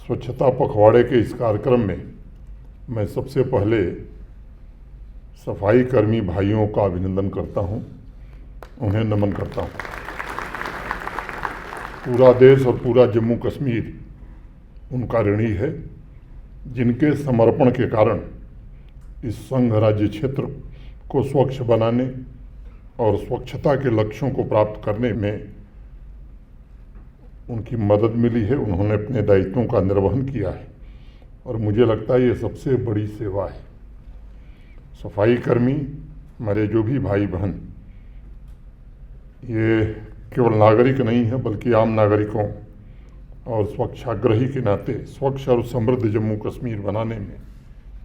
स्वच्छता पखवाड़े के इस कार्यक्रम में मैं सबसे पहले सफाई कर्मी भाइयों का अभिनंदन करता हूं, उन्हें नमन करता हूं। पूरा देश और पूरा जम्मू कश्मीर उनका ऋणी है जिनके समर्पण के कारण इस संघ राज्य क्षेत्र को स्वच्छ बनाने और स्वच्छता के लक्ष्यों को प्राप्त करने में उनकी मदद मिली है। उन्होंने अपने दायित्वों का निर्वहन किया है और मुझे लगता है ये सबसे बड़ी सेवा है। सफाई कर्मी हमारे जो भी भाई बहन ये केवल नागरिक नहीं है बल्कि आम नागरिकों और स्वच्छाग्रही के नाते स्वच्छ और समृद्ध जम्मू कश्मीर बनाने में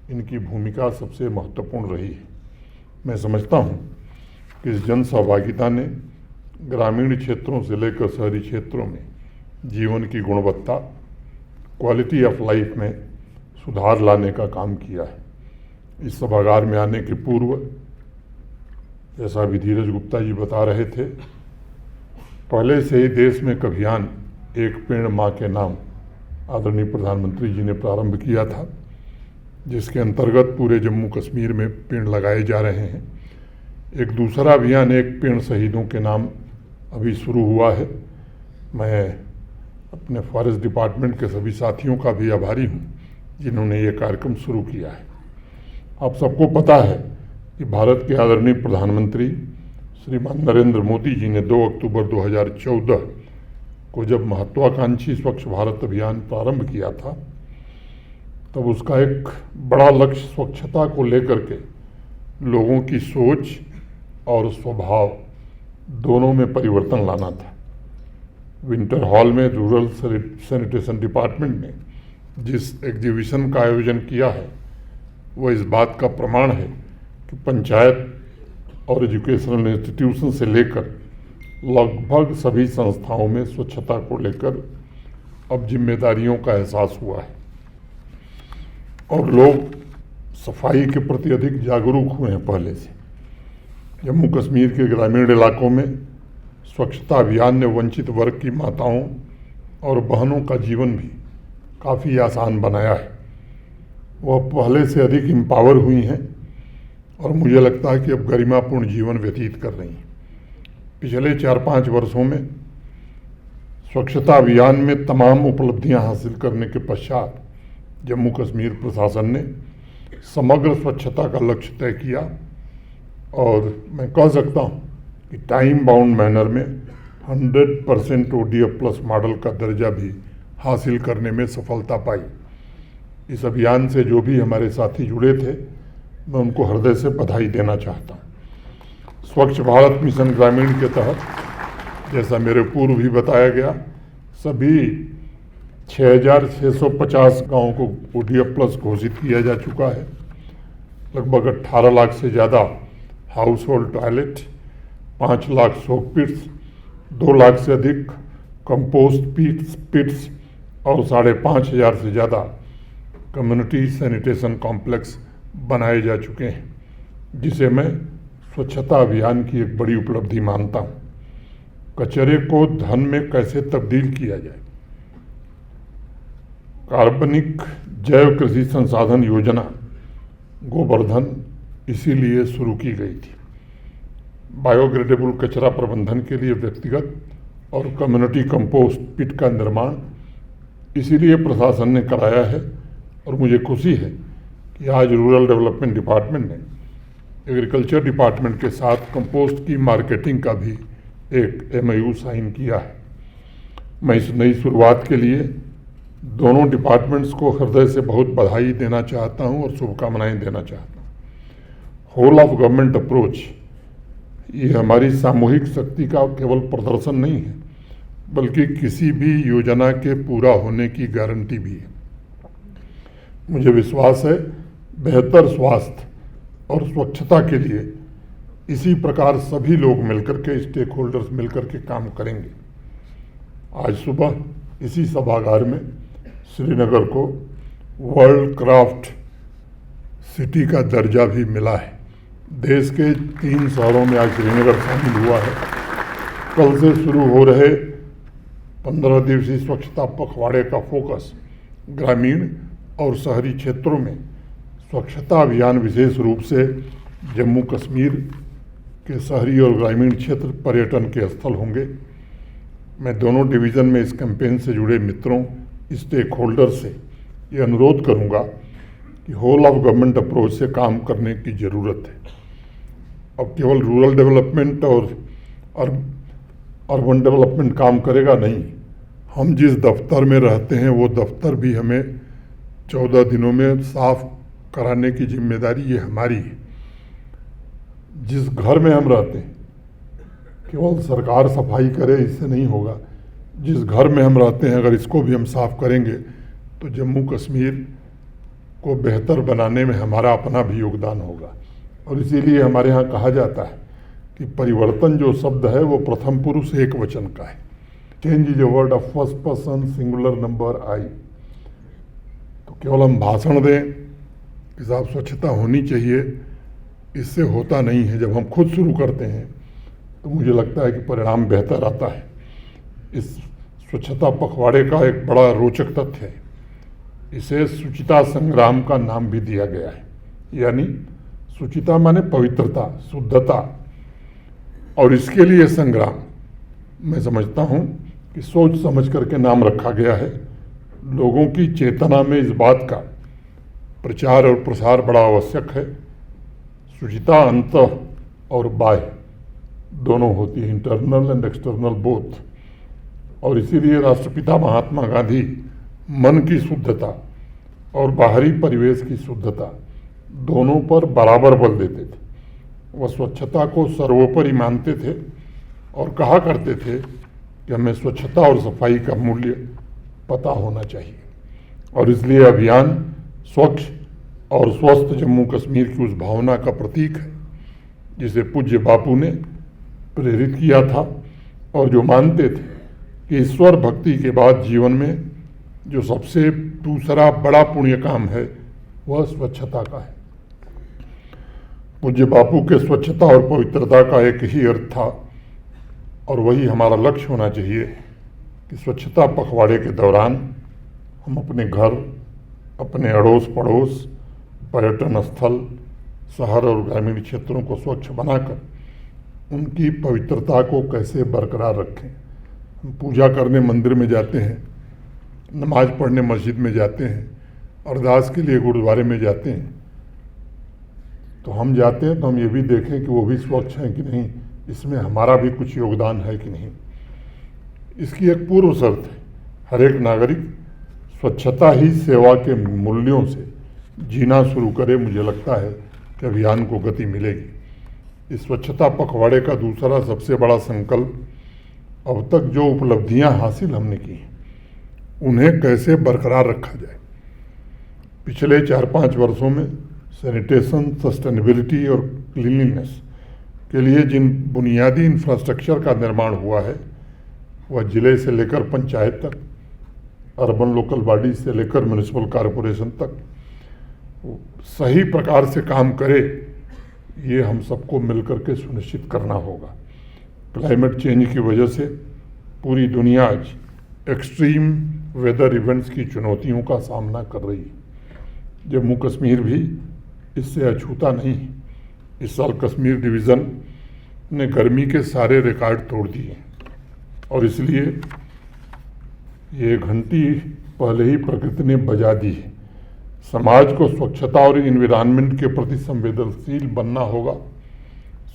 इनकी भूमिका सबसे महत्वपूर्ण रही है। मैं समझता हूँ कि इस जन सहभागिता ने ग्रामीण क्षेत्रों से लेकर शहरी क्षेत्रों में जीवन की गुणवत्ता, क्वालिटी ऑफ लाइफ में सुधार लाने का काम किया है। इस सभागार में आने के पूर्व जैसा भी धीरज गुप्ता जी बता रहे थे, पहले से ही देश में एक अभियान एक पेड़ माँ के नाम आदरणीय प्रधानमंत्री जी ने प्रारंभ किया था, जिसके अंतर्गत पूरे जम्मू कश्मीर में पेड़ लगाए जा रहे हैं। एक दूसरा अभियान एक पेड़ शहीदों के नाम अभी शुरू हुआ है। मैं अपने फॉरेस्ट डिपार्टमेंट के सभी साथियों का भी आभारी हूँ जिन्होंने ये कार्यक्रम शुरू किया है। आप सबको पता है कि भारत के आदरणीय प्रधानमंत्री श्रीमान नरेंद्र मोदी जी ने 2 अक्टूबर 2014 को जब महत्वाकांक्षी स्वच्छ भारत अभियान प्रारंभ किया था, तब उसका एक बड़ा लक्ष्य स्वच्छता को लेकर के लोगों की सोच और स्वभाव दोनों में परिवर्तन लाना था। विंटर हॉल में रूरल सैनिटेशन डिपार्टमेंट ने जिस एग्जीबिशन का आयोजन किया है वो इस बात का प्रमाण है कि पंचायत और एजुकेशनल इंस्टीट्यूशन से लेकर लगभग सभी संस्थाओं में स्वच्छता को लेकर अब जिम्मेदारियों का एहसास हुआ है और लोग सफाई के प्रति अधिक जागरूक हुए हैं पहले से। जम्मू कश्मीर के ग्रामीण इलाकों में स्वच्छता अभियान ने वंचित वर्ग की माताओं और बहनों का जीवन भी काफ़ी आसान बनाया है। वह पहले से अधिक एम्पावर हुई हैं और मुझे लगता है कि अब गरिमापूर्ण जीवन व्यतीत कर रही हैं। पिछले 4-5 वर्षों में स्वच्छता अभियान में तमाम उपलब्धियां हासिल करने के पश्चात जम्मू कश्मीर प्रशासन ने समग्र स्वच्छता का लक्ष्य तय किया और मैं कह सकता हूं कि टाइम बाउंड मैनर में 100% ODF प्लस मॉडल का दर्जा भी हासिल करने में सफलता पाई। इस अभियान से जो भी हमारे साथी जुड़े थे, मैं उनको हृदय से बधाई देना चाहता हूँ। स्वच्छ भारत मिशन ग्रामीण के तहत जैसा मेरे पूर्व भी बताया गया, सभी 6,650 गाँवों को ODF प्लस घोषित किया जा चुका है। लगभग 18 लाख से ज़्यादा हाउस होल्ड टॉयलेट, 5 लाख सोक पिट्स, 2 लाख से अधिक कंपोस्ट पिट्स और 5,500 से ज़्यादा कम्युनिटी सैनिटेशन कॉम्प्लेक्स बनाए जा चुके हैं, जिसे मैं स्वच्छता अभियान की एक बड़ी उपलब्धि मानता हूँ। कचरे को धन में कैसे तब्दील किया जाए, कार्बनिक जैव कृषि संसाधन योजना गोवर्धन इसीलिए शुरू की गई थी। बायोग्रेडेबल कचरा प्रबंधन के लिए व्यक्तिगत और कम्युनिटी कंपोस्ट पिट का निर्माण इसीलिए प्रशासन ने कराया है और मुझे खुशी है कि आज रूरल डेवलपमेंट डिपार्टमेंट ने एग्रीकल्चर डिपार्टमेंट के साथ कंपोस्ट की मार्केटिंग का भी एक MOU साइन किया है। मैं इस नई शुरुआत के लिए दोनों डिपार्टमेंट्स को हृदय से बहुत बधाई देना चाहता हूं और शुभकामनाएं देना चाहता हूं। होल ऑफ गवर्नमेंट अप्रोच ये हमारी सामूहिक शक्ति का केवल प्रदर्शन नहीं है बल्कि किसी भी योजना के पूरा होने की गारंटी भी है। मुझे विश्वास है बेहतर स्वास्थ्य और स्वच्छता के लिए इसी प्रकार सभी लोग मिलकर के, स्टेक होल्डर्स मिलकर के काम करेंगे। आज सुबह इसी सभागार में श्रीनगर को वर्ल्ड क्राफ्ट सिटी का दर्जा भी मिला है। देश के 3 शहरों में आज श्रीनगर शामिल हुआ है। कल से शुरू हो रहे 15 दिवसीय स्वच्छता पखवाड़े का फोकस ग्रामीण और शहरी क्षेत्रों में स्वच्छता अभियान विशेष रूप से जम्मू कश्मीर के शहरी और ग्रामीण क्षेत्र पर्यटन के स्थल होंगे। मैं दोनों डिवीज़न में इस कैंपेन से जुड़े मित्रों, स्टेक होल्डर से ये अनुरोध करूंगा कि होल ऑफ गवर्नमेंट अप्रोच से काम करने की ज़रूरत है। अब केवल रूरल डेवलपमेंट और अर्बन डेवलपमेंट काम करेगा नहीं। हम जिस दफ्तर में रहते हैं वो दफ्तर भी हमें 14 दिनों में साफ कराने की जिम्मेदारी ये हमारी है। जिस घर में हम रहते हैं केवल सरकार सफाई करे इससे नहीं होगा। जिस घर में हम रहते हैं अगर इसको भी हम साफ करेंगे तो जम्मू कश्मीर को बेहतर बनाने में हमारा अपना भी योगदान होगा। और इसीलिए हमारे यहाँ कहा जाता है कि परिवर्तन जो शब्द है वो प्रथम पुरुष एक वचन का है। Change is a word of first person singular number I. तो केवल हम भाषण दें कि साहब स्वच्छता होनी चाहिए, इससे होता नहीं है। जब हम खुद शुरू करते हैं तो मुझे लगता है कि परिणाम बेहतर आता है। इस स्वच्छता पखवाड़े का एक बड़ा रोचक तथ्य है, इसे शुचिता संग्राम का नाम भी दिया गया है। यानी शुचिता माने पवित्रता, शुद्धता, और इसके लिए संग्राम मैं समझता हूँ कि सोच समझ करके नाम रखा गया है। लोगों की चेतना में इस बात का प्रचार और प्रसार बड़ा आवश्यक है। शुचिता अंतः और बाह्य दोनों होती है, इंटरनल एंड एक्सटर्नल बोथ। और इसीलिए राष्ट्रपिता महात्मा गांधी मन की शुद्धता और बाहरी परिवेश की शुद्धता दोनों पर बराबर बल देते थे। वह स्वच्छता को सर्वोपरि मानते थे और कहा करते थे कि हमें स्वच्छता और सफाई का मूल्य पता होना चाहिए। और इसलिए अभियान स्वच्छ और स्वस्थ जम्मू कश्मीर की उस भावना का प्रतीक है जिसे पूज्य बापू ने प्रेरित किया था और जो मानते थे कि ईश्वर भक्ति के बाद जीवन में जो सबसे दूसरा बड़ा पुण्य काम है वह स्वच्छता का है। पूज्य बापू के स्वच्छता और पवित्रता का एक ही अर्थ था और वही हमारा लक्ष्य होना चाहिए कि स्वच्छता पखवाड़े के दौरान हम अपने घर, अपने अड़ोस पड़ोस, पर्यटन स्थल, शहर और ग्रामीण क्षेत्रों को स्वच्छ बनाकर उनकी पवित्रता को कैसे बरकरार रखें। हम पूजा करने मंदिर में जाते हैं, नमाज पढ़ने मस्जिद में जाते हैं, अरदास के लिए गुरुद्वारे में जाते हैं, तो हम जाते हैं तो हम ये भी देखें कि वो भी स्वच्छ हैं कि नहीं, इसमें हमारा भी कुछ योगदान है कि नहीं। इसकी एक पूर्व शर्त है, हर एक नागरिक स्वच्छता ही सेवा के मूल्यों से जीना शुरू करे। मुझे लगता है कि अभियान को गति मिलेगी। इस स्वच्छता पखवाड़े का दूसरा सबसे बड़ा संकल्प अब तक जो उपलब्धियां हासिल हमने की हैं उन्हें कैसे बरकरार रखा जाए। पिछले 4-5 वर्षों में सैनिटेशन, सस्टेनेबिलिटी और क्लीनलीनेस के लिए जिन बुनियादी इंफ्रास्ट्रक्चर का निर्माण हुआ है वह जिले से लेकर पंचायत तक, अर्बन लोकल बॉडी से लेकर म्यूनिसिपल कॉरपोरेशन तक सही प्रकार से काम करे, ये हम सबको मिलकर के सुनिश्चित करना होगा। क्लाइमेट चेंज की वजह से पूरी दुनिया आज एक्सट्रीम वेदर इवेंट्स की चुनौतियों का सामना कर रही है। जम्मू कश्मीर भी इससे अछूता नहीं है। इस साल कश्मीर डिवीज़न ने गर्मी के सारे रिकॉर्ड तोड़ दिए और इसलिए ये घंटी पहले ही प्रकृति ने बजा दी है। समाज को स्वच्छता और इन्वायरमेंट के प्रति संवेदनशील बनना होगा।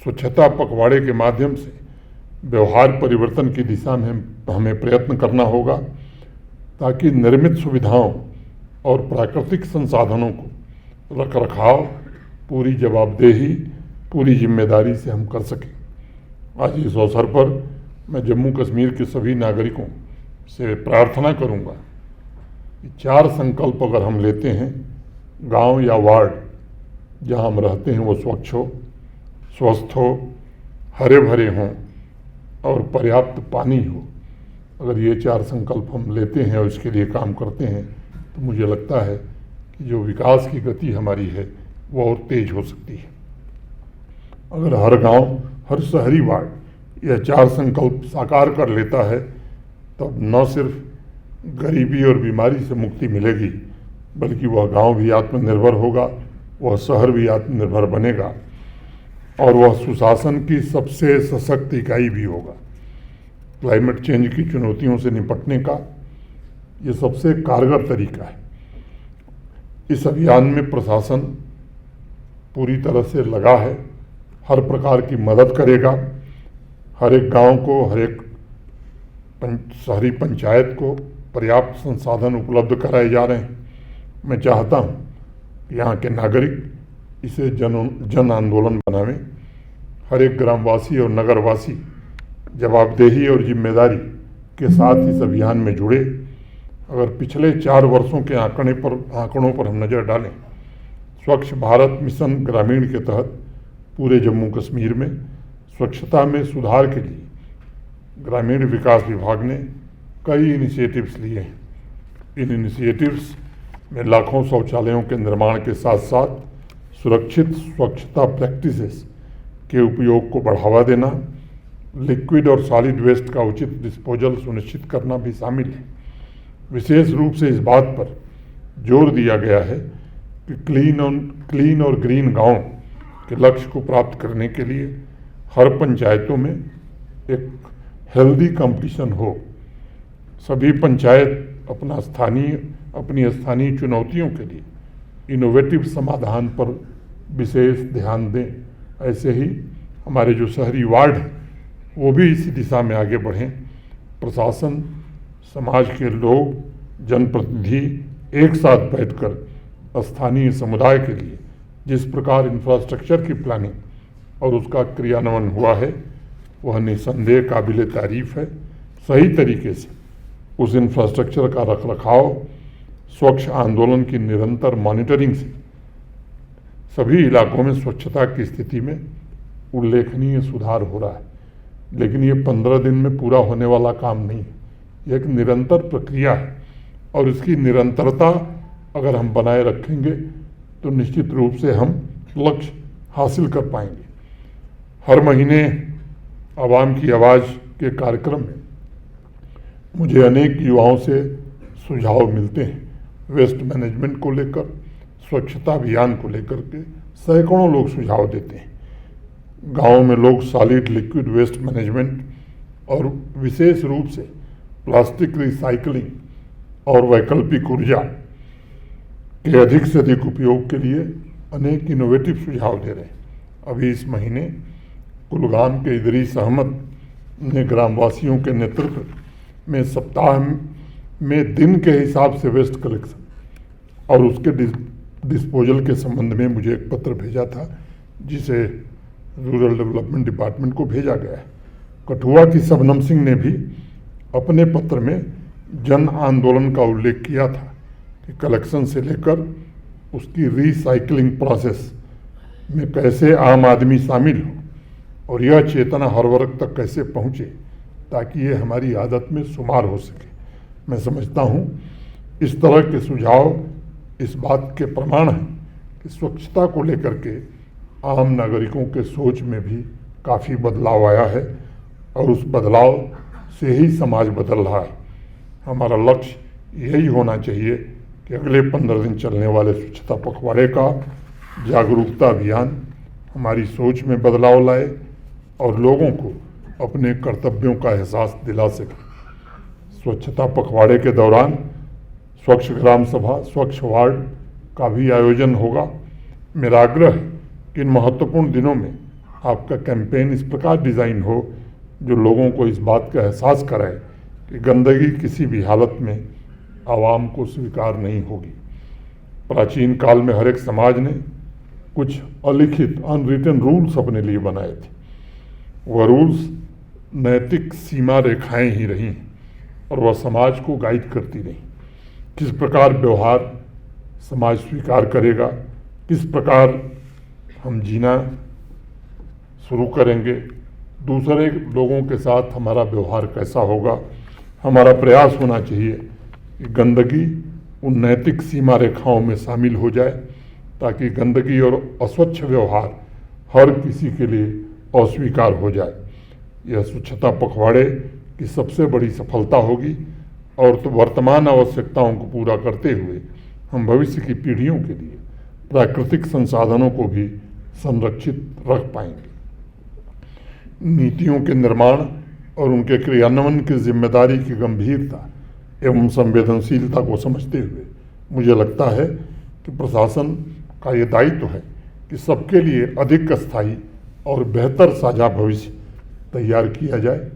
स्वच्छता पखवाड़े के माध्यम से व्यवहार परिवर्तन की दिशा में हमें प्रयत्न करना होगा ताकि निर्मित सुविधाओं और प्राकृतिक संसाधनों को रखरखाव पूरी जवाबदेही, पूरी जिम्मेदारी से हम कर सकें। आज इस अवसर पर मैं जम्मू कश्मीर के सभी नागरिकों से प्रार्थना करूंगा कि 4 संकल्प अगर हम लेते हैं, गांव या वार्ड जहां हम रहते हैं वो स्वच्छ हो, स्वस्थ हो, हरे भरे हों और पर्याप्त पानी हो। अगर ये 4 संकल्प हम लेते हैं और इसके लिए काम करते हैं तो मुझे लगता है कि जो विकास की गति हमारी है वो और तेज हो सकती है। अगर हर गांव, हर शहरी वार्ड यह 4 संकल्प साकार कर लेता है तब न सिर्फ गरीबी और बीमारी से मुक्ति मिलेगी, बल्कि वह गांव भी आत्मनिर्भर होगा, वह शहर भी आत्मनिर्भर बनेगा और वह सुशासन की सबसे सशक्त इकाई भी होगा। क्लाइमेट चेंज की चुनौतियों से निपटने का ये सबसे कारगर तरीका है। इस अभियान में प्रशासन पूरी तरह से लगा है, हर प्रकार की मदद करेगा। हर एक गांव को, हर एक शहरी पंचायत को पर्याप्त संसाधन उपलब्ध कराए जा रहे हैं। मैं चाहता हूं कि यहाँ के नागरिक इसे जन आंदोलन बनावें। हर एक ग्रामवासी और नगरवासी जवाबदेही और जिम्मेदारी के साथ इस अभियान में जुड़े। अगर पिछले 4 वर्षों के आंकड़ों पर हम नज़र डालें, स्वच्छ भारत मिशन ग्रामीण के तहत पूरे जम्मू कश्मीर में स्वच्छता में सुधार के लिए ग्रामीण विकास विभाग ने कई इनिशिएटिव्स लिए हैं। इन इनिशिएटिव्स में लाखों शौचालयों के निर्माण के साथ साथ सुरक्षित स्वच्छता प्रैक्टिसेस के उपयोग को बढ़ावा देना, लिक्विड और सॉलिड वेस्ट का उचित डिस्पोजल सुनिश्चित करना भी शामिल है। विशेष रूप से इस बात पर जोर दिया गया है कि क्लीन और ग्रीन गांव के लक्ष्य को प्राप्त करने के लिए हर पंचायतों में एक हेल्दी कंपटीशन हो। सभी पंचायत अपनी स्थानीय चुनौतियों के लिए इनोवेटिव समाधान पर विशेष ध्यान दें। ऐसे ही हमारे जो शहरी वार्ड हैं वो भी इसी दिशा में आगे बढ़ें। प्रशासन, समाज के लोग, जनप्रतिनिधि एक साथ बैठकर स्थानीय समुदाय के लिए जिस प्रकार इंफ्रास्ट्रक्चर की प्लानिंग और उसका क्रियान्वयन हुआ है वह निसंदेह काबिले तारीफ है। सही तरीके से उस इंफ्रास्ट्रक्चर का रखरखाव, स्वच्छ आंदोलन की निरंतर मॉनिटरिंग से सभी इलाकों में स्वच्छता की स्थिति में उल्लेखनीय सुधार हो रहा है। लेकिन ये 15 दिन में पूरा होने वाला काम नहीं है, यह एक निरंतर प्रक्रिया है और इसकी निरंतरता अगर हम बनाए रखेंगे तो निश्चित रूप से हम लक्ष्य हासिल कर पाएंगे। हर महीने आवाम की आवाज़ के कार्यक्रम में मुझे अनेक युवाओं से सुझाव मिलते हैं। वेस्ट मैनेजमेंट को लेकर, स्वच्छता अभियान को लेकर के सैकड़ों लोग सुझाव देते हैं। गाँव में लोग सॉलिड लिक्विड वेस्ट मैनेजमेंट और विशेष रूप से प्लास्टिक रिसाइकलिंग और वैकल्पिक ऊर्जा के अधिक से अधिक उपयोग के लिए अनेक इनोवेटिव सुझाव दे रहे हैं। अभी इस महीने कुलगाम के इदरीस अहमद ने ग्रामवासियों के नेतृत्व में सप्ताह में दिन के हिसाब से वेस्ट कलेक्शन और उसके डिस्पोजल के संबंध में मुझे एक पत्र भेजा था, जिसे रूरल डेवलपमेंट डिपार्टमेंट को भेजा गया है। कठुआ की शबनम सिंह ने भी अपने पत्र में जन आंदोलन का उल्लेख किया था कि कलेक्शन से लेकर उसकी रिसाइकलिंग प्रोसेस में कैसे आम आदमी शामिल हो और यह चेतना हर वर्ग तक कैसे पहुँचे ताकि ये हमारी आदत में शुमार हो सके। मैं समझता हूँ इस तरह के सुझाव इस बात के प्रमाण हैं कि स्वच्छता को लेकर के आम नागरिकों के सोच में भी काफ़ी बदलाव आया है और उस बदलाव से ही समाज बदल रहा है। हमारा लक्ष्य यही होना चाहिए कि अगले 15 दिन चलने वाले स्वच्छता पखवाड़े का जागरूकता अभियान हमारी सोच में बदलाव लाए और लोगों को अपने कर्तव्यों का एहसास दिला सके। स्वच्छता पखवाड़े के दौरान स्वच्छ ग्राम सभा, स्वच्छ वार्ड का भी आयोजन होगा। मेरा आग्रह है कि इन महत्वपूर्ण दिनों में आपका कैंपेन इस प्रकार डिज़ाइन हो जो लोगों को इस बात का एहसास कराए कि गंदगी किसी भी हालत में आवाम को स्वीकार नहीं होगी। प्राचीन काल में हर एक समाज ने कुछ अलिखित अनरिटन रूल्स अपने लिए बनाए थे। वह रूल्स नैतिक सीमा रेखाएं ही रही और वह समाज को गाइड करती रही। किस प्रकार व्यवहार समाज स्वीकार करेगा, किस प्रकार हम जीना शुरू करेंगे, दूसरे लोगों के साथ हमारा व्यवहार कैसा होगा। हमारा प्रयास होना चाहिए कि गंदगी उन नैतिक सीमा रेखाओं में शामिल हो जाए ताकि गंदगी और अस्वच्छ व्यवहार हर किसी के लिए अस्वीकार हो जाए। यह स्वच्छता पखवाड़े की सबसे बड़ी सफलता होगी। और तो वर्तमान आवश्यकताओं को पूरा करते हुए हम भविष्य की पीढ़ियों के लिए प्राकृतिक संसाधनों को भी संरक्षित रख पाएंगे। नीतियों के निर्माण और उनके क्रियान्वयन की जिम्मेदारी की गंभीरता एवं संवेदनशीलता को समझते हुए मुझे लगता है कि प्रशासन का ये दायित्व है कि सबके लिए अधिक स्थायी और बेहतर साझा भविष्य तैयार किया जाए,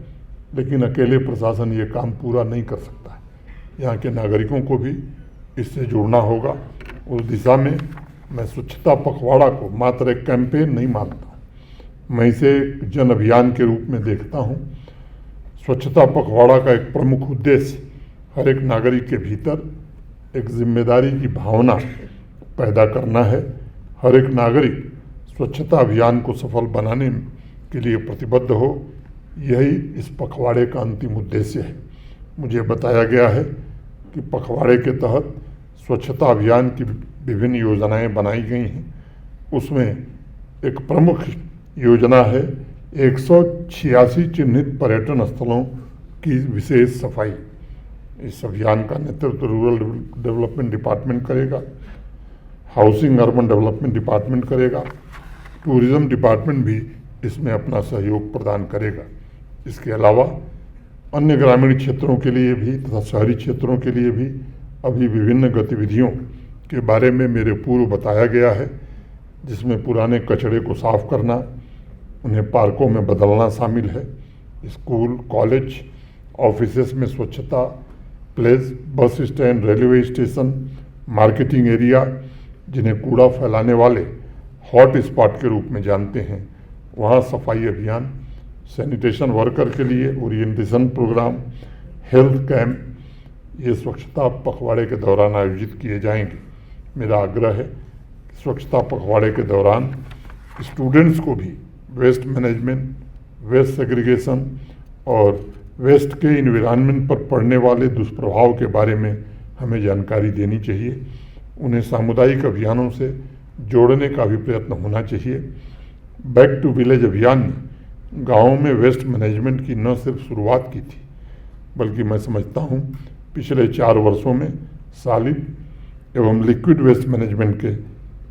लेकिन अकेले प्रशासन ये काम पूरा नहीं कर सकता है। यहाँ के नागरिकों को भी इससे जुड़ना होगा। उस दिशा में मैं स्वच्छता पखवाड़ा को मात्र एक कैंपेन नहीं मानता, मैं इसे एक जन अभियान के रूप में देखता हूँ। स्वच्छता पखवाड़ा का एक प्रमुख उद्देश्य हर एक नागरिक के भीतर एक जिम्मेदारी की भावना पैदा करना है। हर एक नागरिक स्वच्छता अभियान को सफल बनाने के लिए प्रतिबद्ध हो, यही इस पखवाड़े का अंतिम उद्देश्य है। मुझे बताया गया है कि पखवाड़े के तहत स्वच्छता अभियान की विभिन्न योजनाएं बनाई गई हैं। उसमें एक प्रमुख योजना है 186 चिन्हित पर्यटन स्थलों की विशेष सफाई। इस अभियान का नेतृत्व रूरल डेवलपमेंट डिपार्टमेंट करेगा, हाउसिंग अर्बन डेवलपमेंट डिपार्टमेंट करेगा, टूरिज्म डिपार्टमेंट भी इसमें अपना सहयोग प्रदान करेगा। इसके अलावा अन्य ग्रामीण क्षेत्रों के लिए भी तथा शहरी क्षेत्रों के लिए भी अभी विभिन्न गतिविधियों के बारे में मेरे पूर्व बताया गया है, जिसमें पुराने कचरे को साफ करना, उन्हें पार्कों में बदलना शामिल है। स्कूल, कॉलेज, ऑफिसेस में स्वच्छता, place, bus stand, railway station, marketing area, जिन्हें कूड़ा फैलाने वाले हॉट स्पॉट के रूप में जानते हैं, वहाँ सफाई अभियान, सैनिटेशन वर्कर के लिए ओरिएंटेशन प्रोग्राम, हेल्थ कैंप, ये स्वच्छता पखवाड़े के दौरान आयोजित किए जाएंगे। मेरा आग्रह है कि स्वच्छता पखवाड़े के दौरान स्टूडेंट्स को भी वेस्ट मैनेजमेंट, वेस्ट सेग्रीगेशन और वेस्ट के इन्वायरमेंट पर पड़ने वाले दुष्प्रभाव के बारे में हमें जानकारी देनी चाहिए। उन्हें सामुदायिक अभियानों से जोड़ने का भी प्रयत्न होना चाहिए। बैक टू विलेज अभियान ने गाँवों में वेस्ट मैनेजमेंट की न सिर्फ शुरुआत की थी, बल्कि मैं समझता हूँ पिछले 4 वर्षों में सॉलिड एवं लिक्विड वेस्ट मैनेजमेंट के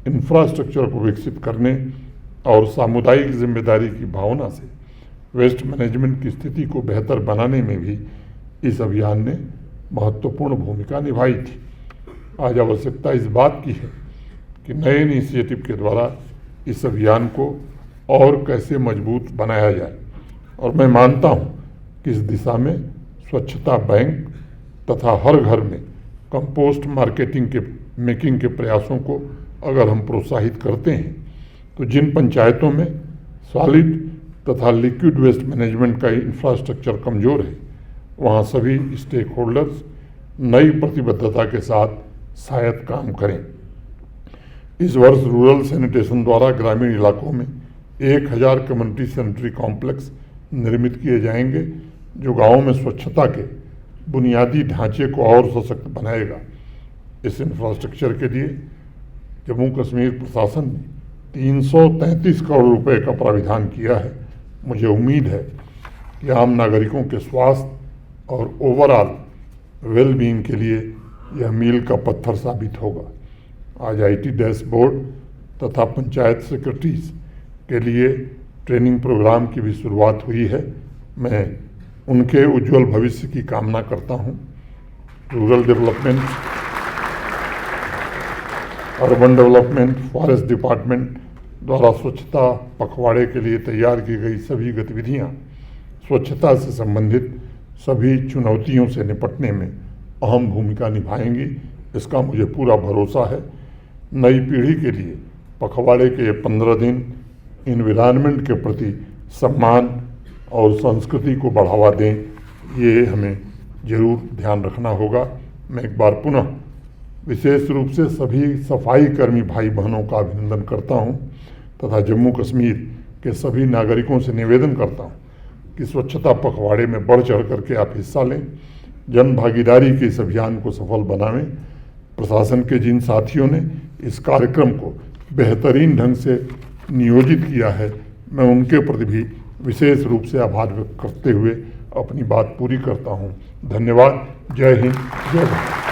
इंफ्रास्ट्रक्चर को विकसित करने और सामुदायिक जिम्मेदारी की भावना से वेस्ट मैनेजमेंट की स्थिति को बेहतर बनाने में भी इस अभियान ने महत्वपूर्ण भूमिका निभाई थी। आज आवश्यकता इस बात की है कि नए इनिशिएटिव के द्वारा इस अभियान को और कैसे मजबूत बनाया जाए, और मैं मानता हूँ कि इस दिशा में स्वच्छता बैंक तथा हर घर में कंपोस्ट मार्केटिंग के मेकिंग के प्रयासों को अगर हम प्रोत्साहित करते हैं, तो जिन पंचायतों में सॉलिड तथा लिक्विड वेस्ट मैनेजमेंट का इंफ्रास्ट्रक्चर कमज़ोर है, वहाँ सभी स्टेक होल्डर्स नई प्रतिबद्धता के साथ शायद काम करें। इस वर्ष रूरल सैनिटेशन द्वारा ग्रामीण इलाकों में 1000 कम्युनिटी सैनिटरी कॉम्प्लेक्स निर्मित किए जाएंगे, जो गाँवों में स्वच्छता के बुनियादी ढांचे को और सशक्त बनाएगा। इस इंफ्रास्ट्रक्चर के लिए जम्मू कश्मीर प्रशासन ने 333 करोड़ रुपए का प्राविधान किया है। मुझे उम्मीद है कि आम नागरिकों के स्वास्थ्य और ओवरऑल वेलबीइंग के लिए यह मील का पत्थर साबित होगा। आज IT डैशबोर्ड तथा पंचायत सेक्रेटरीज के लिए ट्रेनिंग प्रोग्राम की भी शुरुआत हुई है। मैं उनके उज्जवल भविष्य की कामना करता हूं। Rural development, urban development, forest department द्वारा स्वच्छता पखवाड़े के लिए तैयार की गई सभी गतिविधियां स्वच्छता से संबंधित सभी चुनौतियों से निपटने में अहम भूमिका निभाएंगी, इसका मुझे पूरा भरोसा है। नई पीढ़ी के लिए पखवाड़े के 15 दिन एनवायरनमेंट के प्रति सम्मान और संस्कृति को बढ़ावा दें, ये हमें जरूर ध्यान रखना होगा। मैं एक बार पुनः विशेष रूप से सभी सफाई कर्मी भाई बहनों का अभिनंदन करता हूं तथा जम्मू कश्मीर के सभी नागरिकों से निवेदन करता हूं कि स्वच्छता पखवाड़े में बढ़ चढ़ करके आप हिस्सा लें, जन भागीदारी के इस अभियान को सफल बनावें। प्रशासन के जिन साथियों ने इस कार्यक्रम को बेहतरीन ढंग से नियोजित किया है, मैं उनके प्रति भी विशेष रूप से आभार व्यक्त करते हुए अपनी बात पूरी करता हूं। धन्यवाद। जय हिंद, जय भारत।